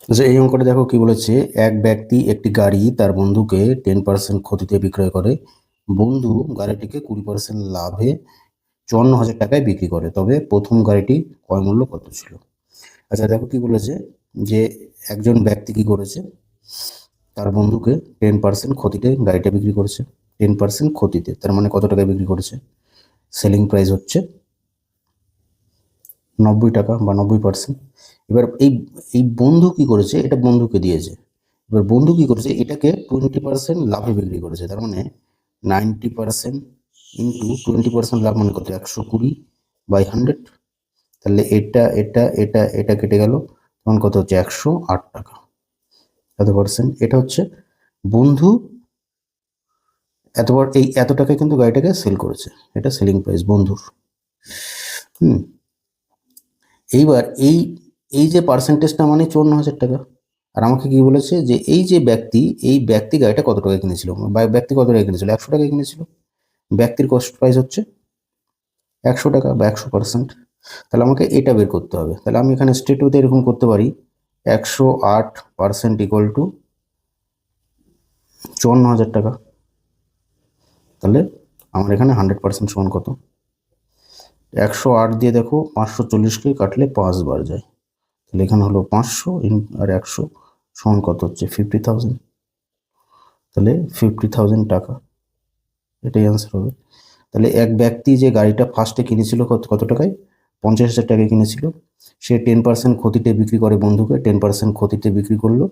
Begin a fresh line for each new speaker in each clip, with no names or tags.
আচ্ছা, এই অঙ্কটা দেখো কি বলেছে। এক ব্যক্তি একটি গাড়ি তার বন্ধুকে 10% ক্ষতিতে বিক্রয় করে। বন্ধু গাড়িটিকে 20% লাভে 54,000 টাকায় বিক্রি করে। তবে প্রথম গাড়িটি ক্রয় মূল্য কত ছিল? আচ্ছা দেখো কি বলেছে, যে একজন ব্যক্তি কি করেছে, তার বন্ধুকে 10% ক্ষতিতে গাড়িটা বিক্রি করেছে। 10% ক্ষতিতে, তার মানে কত টাকায় বিক্রি করেছে? সেলিং প্রাইস হচ্ছে 90 টাকা বা 90%। এবার এই এই বন্ধু কি করেছে, এটা বন্ধুকে দিয়েছে। এবার বন্ধু কি করেছে, এটাকে 20% লাভে বিক্রি করেছে। তার মানে 90% ইন্টু 20% লাভ মানে কত? 120/100। তাহলে এটা কেটে গেল, তখন কত হচ্ছে? 108 টাকা। এত পার্সেন্ট, এটা হচ্ছে বন্ধু এত টাকায় কিন্তু গাড়িটাকে সেল করেছে। এটা সেলিং প্রাইস বন্ধুর। হুম। এইবার এই এই যে পার্সেন্টেজটা মানে 54,000 টাকা। আর আমাকে কি বলেছে, যে এই যে ব্যক্তি গাড়িটা কত টাকায় কিনেছিল, বা ব্যক্তি কত টাকায় কিনেছিল? 100 টাকায় কিনেছিল। ব্যক্তির কস্ট প্রাইস হচ্ছে 100 টাকা বা 100%। তাহলে আমাকে এটা বের করতে হবে। তাহলে আমি এখানে স্ট্রেট ওয়েতে এরকম করতে পারি, 108% ইকুয়াল টু 54,000 টাকা। তাহলে আমার এখানে 100% সমান কত? 108 দিয়ে দেখো 540কে কাটলে 5 বার যায়। তাহলে এখানে হলো 500 আর 100 সমান কত হচ্ছে? 50,000। তাহলে 50,000 টাকা, এটাই অ্যান্সার হবে। তাহলে এক ব্যক্তি যে গাড়িটা ফার্স্টে কিনেছিল কত টাকায়? 50,000 টাকায় কিনেছিল। সে 10% ক্ষতিতে বিক্রি করে বন্ধুকে, 10% ক্ষতিতে বিক্রি করলো।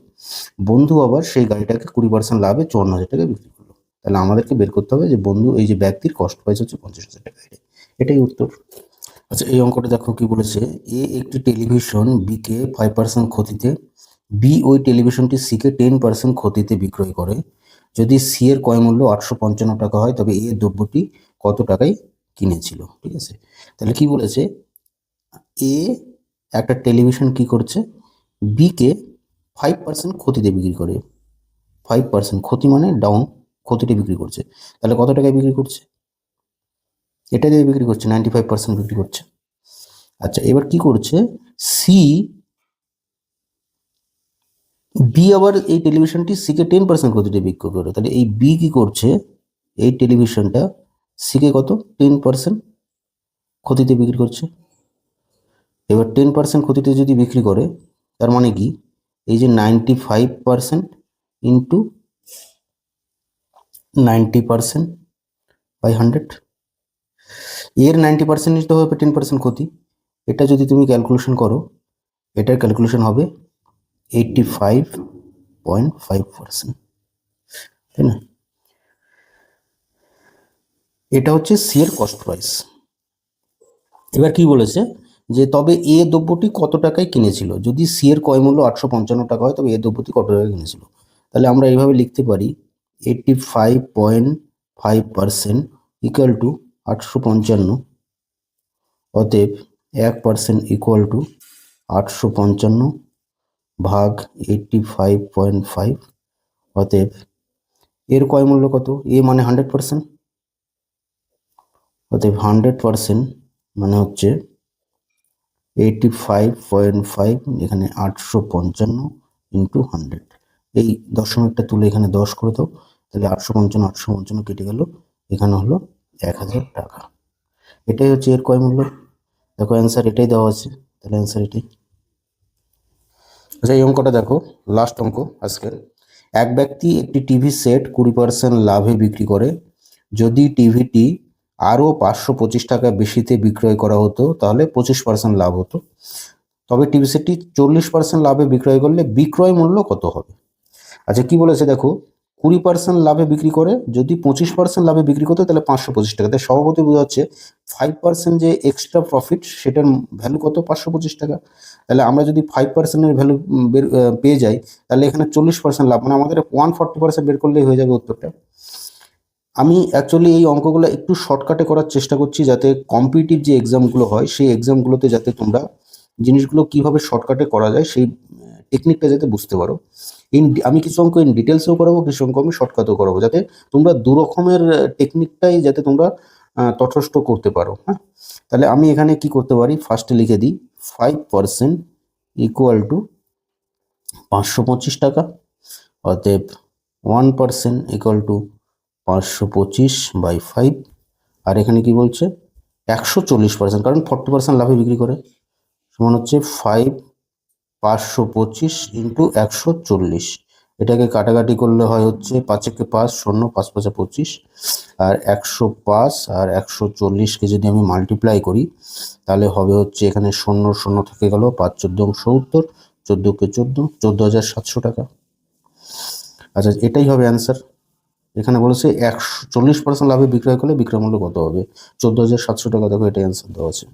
বন্ধু আবার সেই গাড়িটাকে 20% লাভে 54,000 টাকায় বিক্রি করলো। তাহলে আমাদেরকে বের করতে হবে যে বন্ধু এই যে ব্যক্তির কস্ট প্রাইস হচ্ছে 50,000 টাকা। এটাই উত্তর। আচ্ছা, এই অঙ্কটা দেখো কি বলেছে। এ একটি টেলিভিশন বিকে 5% ক্ষতিতে, বি ওই টেলিভিশনটি সিকে 10% ক্ষতিতে বিক্রয় করে। যদি সি এর ক্রয় মূল্য 855 টাকা হয়, তবে এ দ্রব্যটি কত টাকায় কিনেছিল? ঠিক আছে। তাহলে কি বলেছে, এ একটা টেলিভিশন কি করছে, বি কে 5% ক্ষতিতে বিক্রি করে। 5% ক্ষতি মানে ডাউন, ক্ষতিতে বিক্রি করছে। তাহলে কত টাকায় বিক্রি করছে? এটা দিয়ে বিক্রি করছে, 95% বিক্রি করছে। আচ্ছা, এবার কি করছে, সি বি আবার এই টেলিভিশনটি সিকে 10% ক্ষতিতে বিক্রি করে। তাহলে এই বি কি করছে, এই টেলিভিশনটা সিকে কত? 10% ক্ষতিতে বিক্রি করছে। এবার 10% ক্ষতিতে যদি বিক্রি করে, তার মানে কি, এই যে 95% ইন্টু 90%/100, এর 90% নিতে হবে 10% ক্ষতি। এটা যদি তুমি ক্যালকুলেশন করো, এটার ক্যালকুলেশন হবে 85.5%, তাই না? এটা হচ্ছে সি এর কস্ট প্রাইস। এবার কি বলেছে, যে তবে এ দ্রব্যটি কত টাকায় কিনেছিল? যদি সি এর ক্রয় মূল্য 855 টাকা হয়, তবে এ দ্রব্যটি কত টাকায় কিনেছিল? তাহলে আমরা এইভাবে লিখতে পারি, 85.5% ইকুয়াল টু 855। অতএব 1% ইকুয়াল টু 855 ভাগ 85.5। অতএব এর ক্রয় মূল্য কত? এ মানে 100%। অতএব 100% মানে হচ্ছে 85.5, এখানে 855 ইন্টু 100। এই দশমিকটা তুলে এখানে 10 করে দাও। তাহলে 855 কেটে গেল, এখানে হলো 1,000 টাকা। এটাই হচ্ছে এর ক্রয় মূল্য। দেখো অ্যান্সার এটাই দেওয়া আছে, তাহলে অ্যান্সার এটাই। আচ্ছা, এই অঙ্কটা দেখো, লাস্ট অঙ্ক আজকের। এক ব্যক্তি একটি টিভি সেট 20% লাভে বিক্রি করে। যদি টিভিটি আরও 525 টাকা বেশিতে বিক্রয় করা হতো, তাহলে 25% লাভ হতো। তবে টিভি সেটটি 40% লাভে বিক্রয় করলে বিক্রয় মূল্য কত হবে? আচ্ছা, কি বলেছে দেখো, 20% লাভে বিক্রি করে, যদি 25% লাভে বিক্রি করতো তাহলে 525 টাকা। তাই স্বভাবতই বোঝা যাচ্ছে 5% যে এক্সট্রা প্রফিট, সেটার ভ্যালু কত? 525 টাকা। তাহলে আমরা যদি 5%-এর ভ্যালু পেয়ে যাই, তাহলে এখানে 40% লাভ, মানে আমাদের 140% বের করলেই হয়ে যাবে উত্তরটা। আমি অ্যাকচুয়ালি এই অঙ্কগুলো একটু শর্টকাটে করার চেষ্টা করছি, যাতে কম্পিটিটিভ যে এক্সামগুলো হয় সেই এক্সামগুলোতে যাতে তোমরা জিনিসগুলো কিভাবে শর্টকাটে করা যায় সেই টেকনিকটা যাতে বুঝতে পারো। আমি কিছু অঙ্ক ইন ডিটেলসেও করাবো, কিছু অঙ্ক আমি শর্টকাটেও করাবো, যাতে তোমরা দু রকমের টেকনিকটাই যাতে তোমরা তথস্থ করতে পারো। হ্যাঁ, তাহলে আমি এখানে কি করতে পারি, ফার্স্টে লিখে দিই 5% ইকুয়াল টু 525 টাকা। অতএব 1% ইকুয়াল টু 525/5। আর এখানে কি বলছে 140%, কারণ 40% লাভে বিক্রি করে, সমান হচ্ছে 525 ইন্টু 140। এটাকে কাটাকাটি করলে হয় হচ্ছে 5 একে 5, 0, 5 5 25। আর 105 আর 140কে যদি আমি মাল্টিপ্লাই করি তাহলে হবে হচ্ছে এখানে 0 0 থেকে গেল, 5 14 70, 14কে 14, 14,700 টাকা। আচ্ছা, এটাই হবে অ্যান্সার। এখানে বলেছে 140% লাভে বিক্রয় করলে বিক্রয় মূল্য কত হবে, 14,700 টাকা। দেখো এটাই অ্যান্সার দেওয়া আছে।